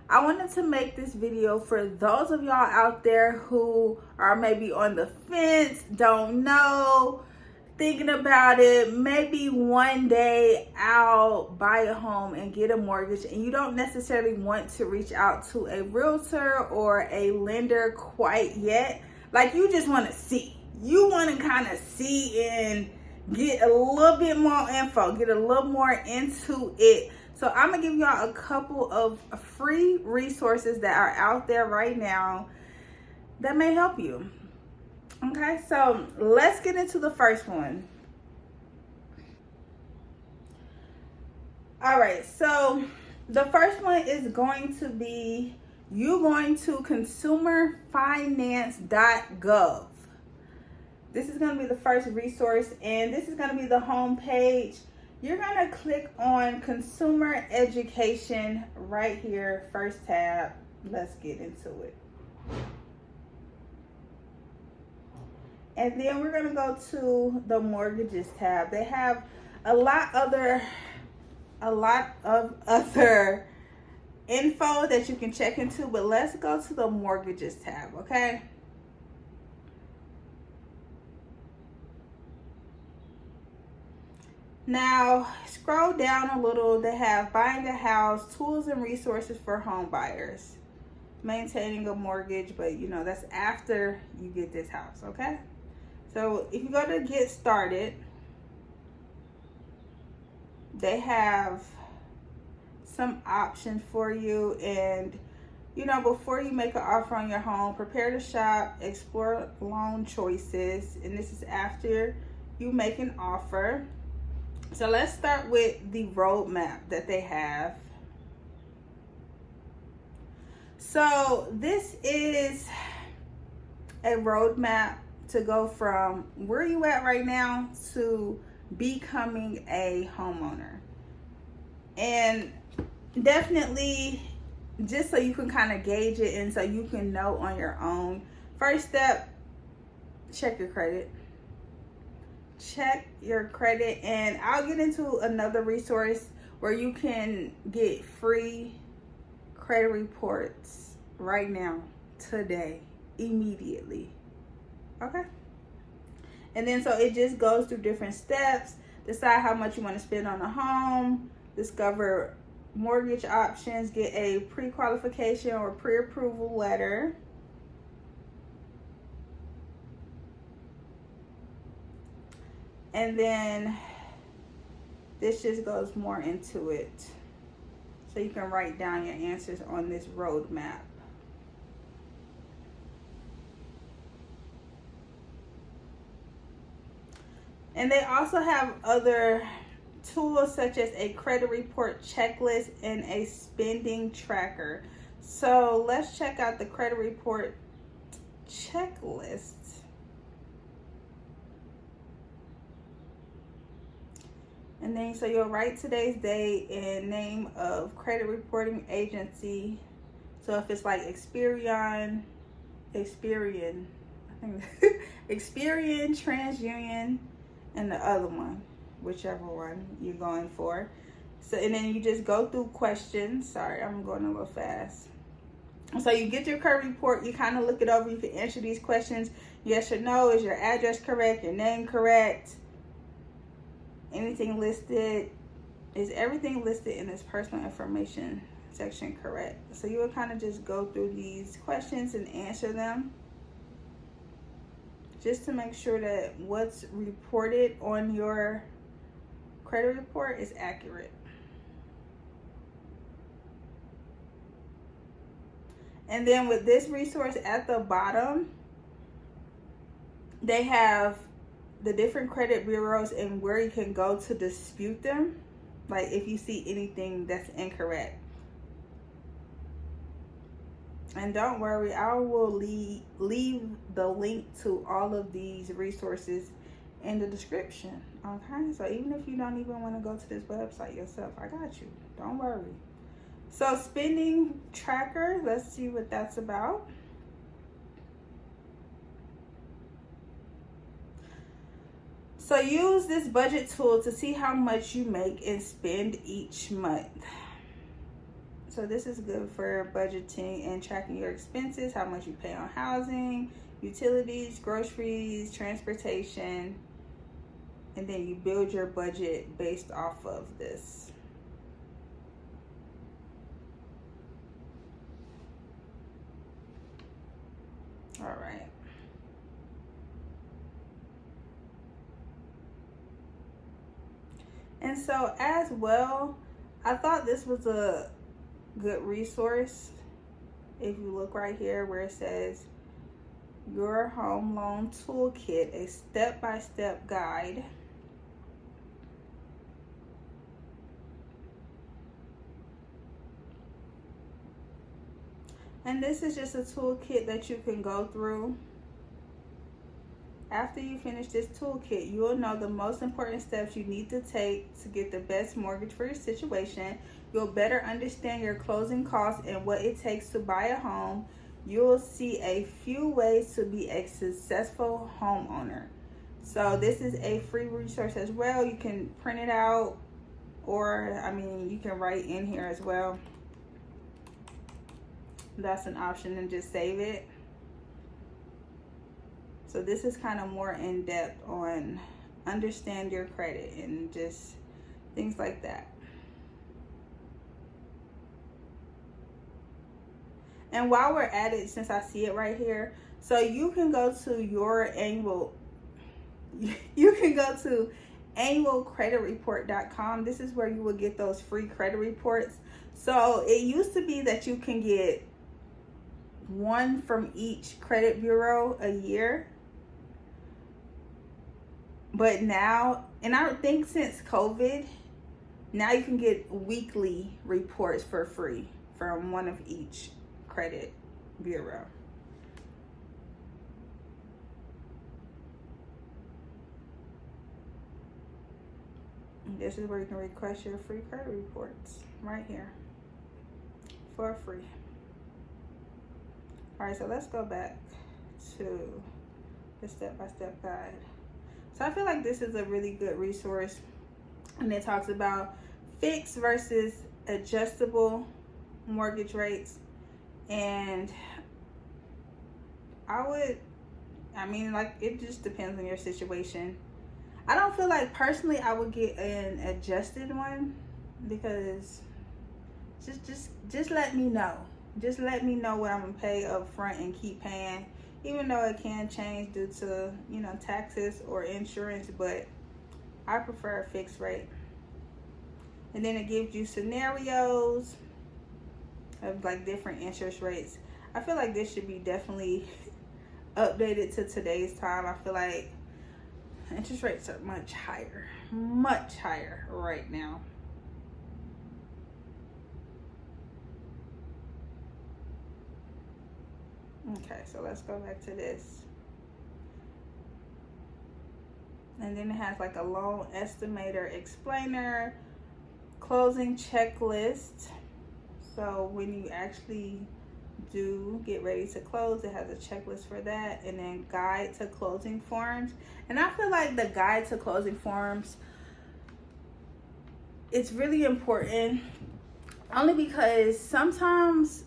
I wanted to make this video for those of y'all out there who are maybe on the fence, don't know, thinking about it. Maybe one day I'll buy a home and get a mortgage, and you don't necessarily want to reach out to a realtor or a lender quite yet. Like, you just want to see. You want to kind of see and get a little bit more info, get a little more into it. So I'm gonna give y'all a couple of free resources that are out there right now that may help you. Okay, so let's get into the first one. All right, so the first one is going to be you going to consumerfinance.gov. This is going to be the first resource, and this is going to be the home page. You're going to click on consumer education right here, first tab. Let's get into it. And then we're going to go to the mortgages tab. They have a lot of other info that you can check into, but let's go to the mortgages tab, okay? Now, scroll down a little. They have buying a house, tools and resources for home buyers, maintaining a mortgage, but you know, that's after you get this house, okay? So if you go to get started, they have some options for you. And you know, before you make an offer on your home, prepare to shop, explore loan choices, and this is after you make an offer. So let's start with the roadmap that they have. So this is a roadmap to go from where you at right now to becoming a homeowner. And definitely, just so you can kind of gauge it and so you can know on your own. First step, check your credit. Check your credit, and I'll get into another resource where you can get free credit reports right now, today, immediately. Okay? And then so it just goes through different steps. Decide how much you want to spend on a home, discover mortgage options, get a pre-qualification or pre-approval letter. And then this just goes more into it. So you can write down your answers on this roadmap. And they also have other tools such as a credit report checklist and a spending tracker. So let's check out the credit report checklist. And then so you'll write today's date and name of credit reporting agency. So if it's like Experian, Experian, TransUnion, and the other one, whichever one you're going for. So, and then you just go through questions. Sorry, I'm going a little fast. So you get your credit report, you kind of look it over, you can answer these questions, yes or no. Is your address correct? Your name correct? Anything listed? Is everything listed in this personal information section correct? So you will kind of just go through these questions and answer them, just to make sure that what's reported on your credit report is accurate. And then with this resource at the bottom, they have the different credit bureaus and where you can go to dispute them, like if you see anything that's incorrect. And don't worry, I will leave the link to all of these resources in the description, okay? So even if you don't even want to go to this website yourself, I got you, don't worry. So spending tracker, let's see what that's about. So use this budget tool to see how much you make and spend each month. So this is good for budgeting and tracking your expenses, how much you pay on housing, utilities, groceries, transportation, and then you build your budget based off of this. All right. And so as well, I thought this was a good resource. If you look right here where it says your home loan toolkit, a step-by-step guide. And this is just a toolkit that you can go through. After you finish this toolkit, you will know the most important steps you need to take to get the best mortgage for your situation. You'll better understand your closing costs and what it takes to buy a home. You'll see a few ways to be a successful homeowner. So this is a free resource as well. You can print it out, or you can write in here as well. That's an option, and just save it. So this is kind of more in depth on understand your credit and just things like that. And while we're at it, since I see it right here, so you can go to your annual, you can go to annualcreditreport.com. This is where you will get those free credit reports. So it used to be that you can get one from each credit bureau a year. But now, and I think since COVID, now you can get weekly reports for free from one of each credit bureau. And this is where you can request your free credit reports right here for free. All right, so let's go back to the step-by-step guide. So I feel like this is a really good resource, and it talks about fixed versus adjustable mortgage rates. And it just depends on your situation. I don't feel like personally I would get an adjusted one, because just let me know. Just let me know what I'm gonna pay up front and keep paying, even though it can change due to, taxes or insurance, but I prefer a fixed rate. And then it gives you scenarios of like different interest rates. I feel like this should be definitely updated to today's time. I feel like interest rates are much higher right now. Okay, so let's go back to this. And then it has like a loan estimator explainer, closing checklist. So when you actually do get ready to close, it has a checklist for that. And then guide to closing forms. And I feel like the guide to closing forms, it's really important, only because sometimes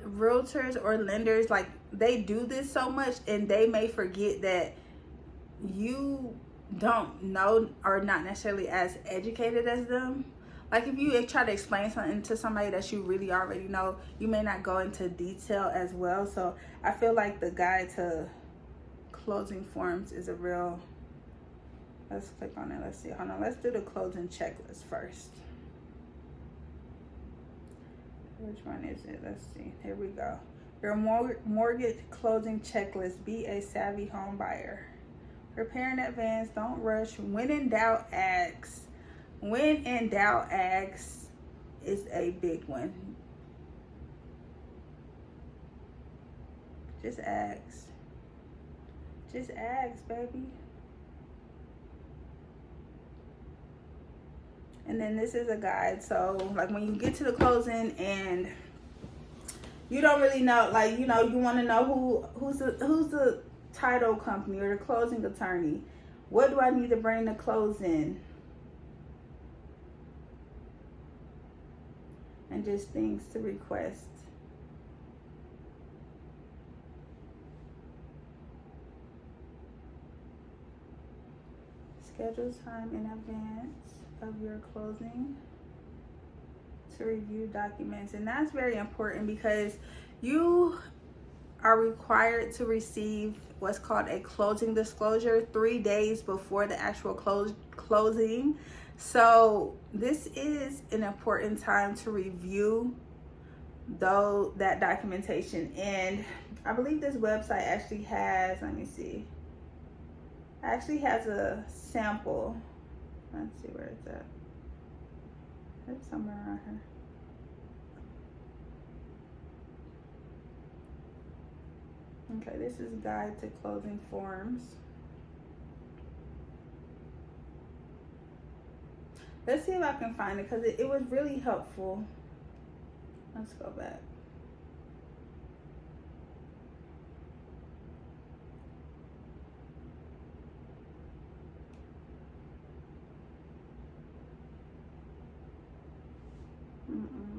realtors or lenders, like, they do this so much and they may forget that you don't know or not necessarily as educated as them. Like, if you try to explain something to somebody that you really already know, you may not go into detail as well. So I feel like the guide to closing forms is a real, let's click on it. Let's see. Hold on. Let's do the closing checklist first. Which one is it? Let's see. Here we go. Your mortgage closing checklist. Be a savvy home buyer. Prepare in advance. Don't rush. When in doubt, ask. When in doubt, ask is a big one. Just ask. Just ask, baby. And then this is a guide. So like when you get to the closing and you don't really know, like, you want to know who's the title company or the closing attorney. What do I need to bring to closing? and just things to request. Schedule time in advance of your closing to review documents. And that's very important because you are required to receive what's called a closing disclosure 3 days before the actual closing. So this is an important time to review that documentation. And I believe this website actually has, let me see, actually has a sample. Let's see where it's at. It's somewhere around here. Okay, this is Guide to Closing Forms. Let's see if I can find it because it was really helpful. Let's go back.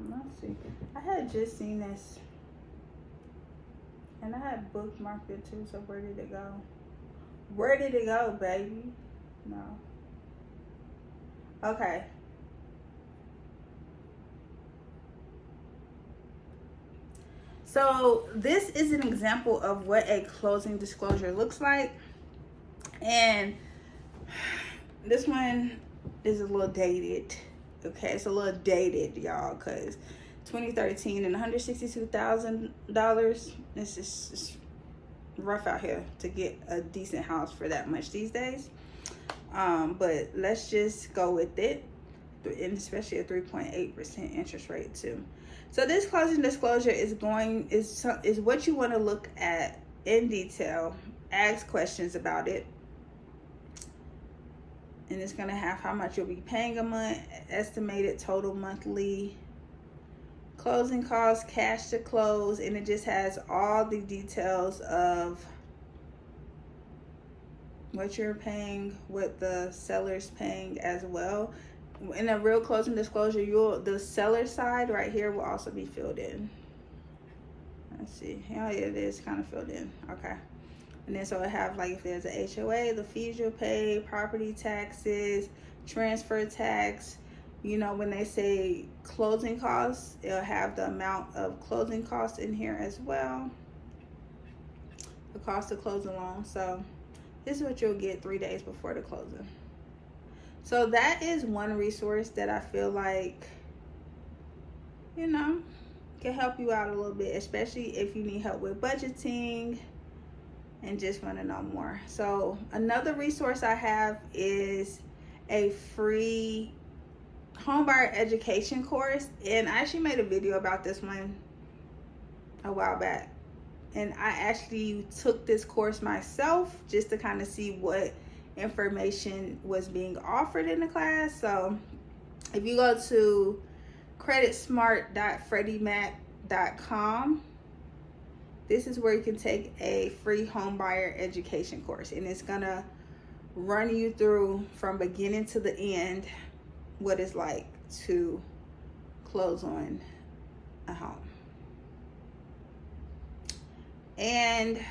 Let's see. I had just seen this. And I had bookmarked it too, so where did it go? Where did it go, baby? No. Okay. So this is an example of what a closing disclosure looks like. And this one is a little dated. Okay, it's a little dated, y'all, because 2013 and $162,000. This is rough out here to get a decent house for that much these days. But let's just go with it, and especially a 3.8% interest rate too. So this closing disclosure is what you want to look at in detail, ask questions about it, and it's going to have how much you'll be paying a month, estimated total monthly closing costs, cash to close, and it just has all the details of what you're paying, what the seller's paying as well. In a real closing disclosure, the seller side right here will also be filled in. Let's see. Yeah, it is kind of filled in. Okay. And then so it have like if there's a HOA, the fees you'll pay, property taxes, transfer tax. You know, when they say closing costs, it'll have the amount of closing costs in here as well. The cost to close a loan. So this is what you'll get 3 days before the closing. So that is one resource that I feel like, you know, can help you out a little bit, especially if you need help with budgeting and just want to know more. So another resource I have is a free homebuyer education course, and I actually made a video about this one a while back, and I actually took this course myself just to kind of see what information was being offered in the class. So if you go to creditsmart.freddiemac.com, this is where you can take a free homebuyer education course, and it's gonna run you through from beginning to the end what it's like to close on a home. And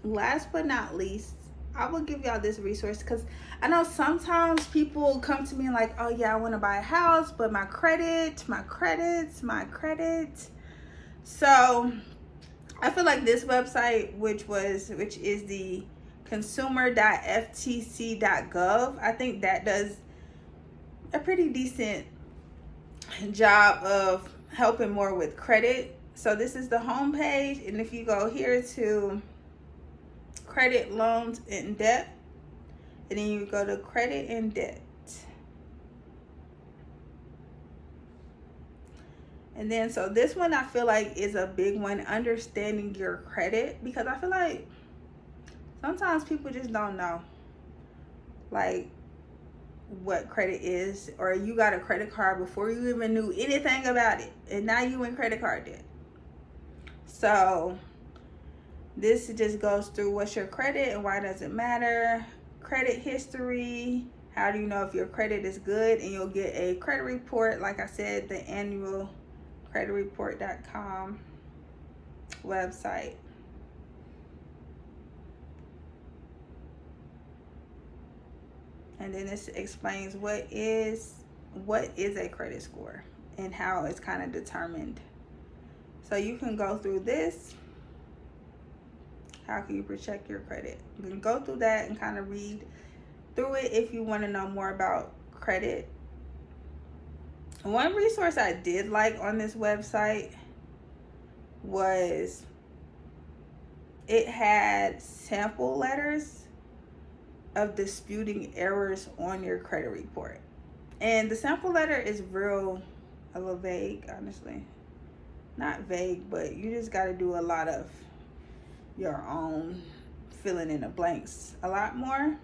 last but not least, I will give y'all this resource because I know sometimes people come to me like, oh yeah, I want to buy a house, but my credit. So I feel like this website, which is the consumer.ftc.gov, I think that does a pretty decent job of helping more with credit. So this is the home page, and if you go here to credit, loans, and debt, and then you go to credit and debt, and then so this one I feel like is a big one, understanding your credit, because I feel like sometimes people just don't know like what credit is, or you got a credit card before you even knew anything about it, and now you in credit card debt. So this just goes through what's your credit and why does it matter, credit history, How do you know if your credit is good? And you'll get a credit report, like I said, the annual creditreport.com website. And then this explains what is a credit score and how it's kind of determined. So you can go through this. How can you protect your credit? You can go through that and kind of read through it if you want to know more about credit. One resource I did like on this website was it had sample letters of disputing errors on your credit report. And the sample letter is a little vague, honestly. Not vague, but you just got to do a lot of your own filling in the blanks a lot more.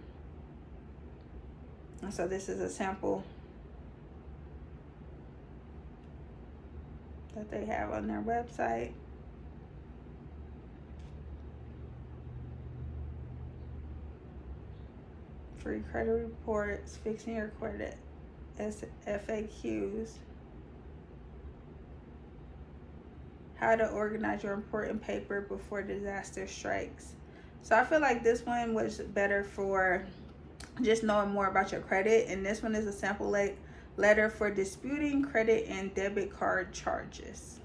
And so this is a sample that they have on their website. Free credit reports, fixing your credit, FAQs, how to organize your important paper before disaster strikes. So I feel like this one was better for just knowing more about your credit, and this one is a sample letter for disputing credit and debit card charges.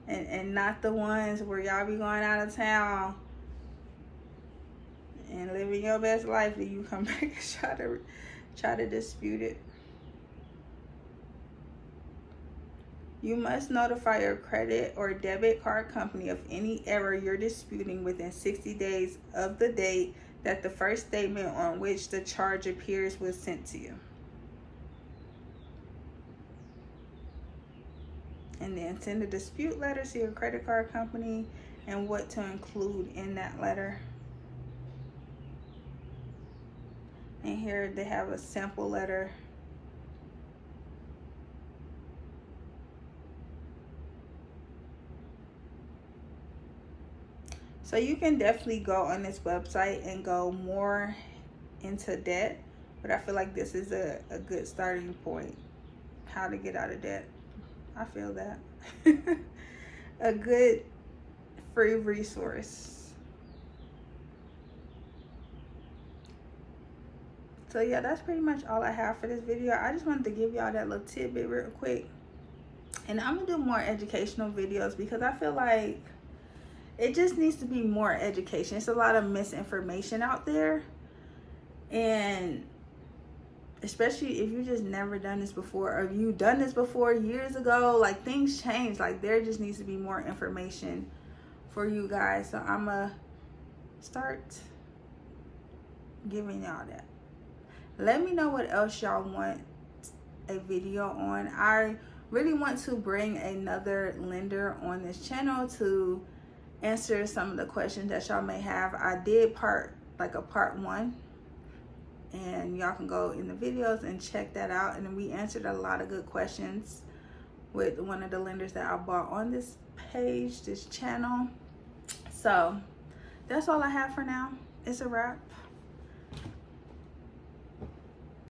And not the ones where y'all be going out of town and living your best life, and you come back and try to dispute it. You must notify your credit or debit card company of any error you're disputing within 60 days of the date that the first statement on which the charge appears was sent to you. And then send a dispute letter to your credit card company and what to include in that letter. And here they have a sample letter. So you can definitely go on this website and go more into debt, but I feel like this is a good starting point. How to get out of debt. I feel that. A good free resource. So yeah, that's pretty much all I have for this video. I just wanted to give y'all that little tidbit real quick. And I'm gonna do more educational videos because I feel like it just needs to be more education. It's a lot of misinformation out there. And especially if you just never done this before, or if you done this before years ago, like things change. Like there just needs to be more information for you guys. So I'm gonna start giving y'all that. Let me know what else y'all want a video on. I really want to bring another lender on this channel to answer some of the questions that y'all may have. I did part 1, and y'all can go in the videos and check that out. And we answered a lot of good questions with one of the lenders that I bought on this page, this channel. So that's all I have for now. It's a wrap.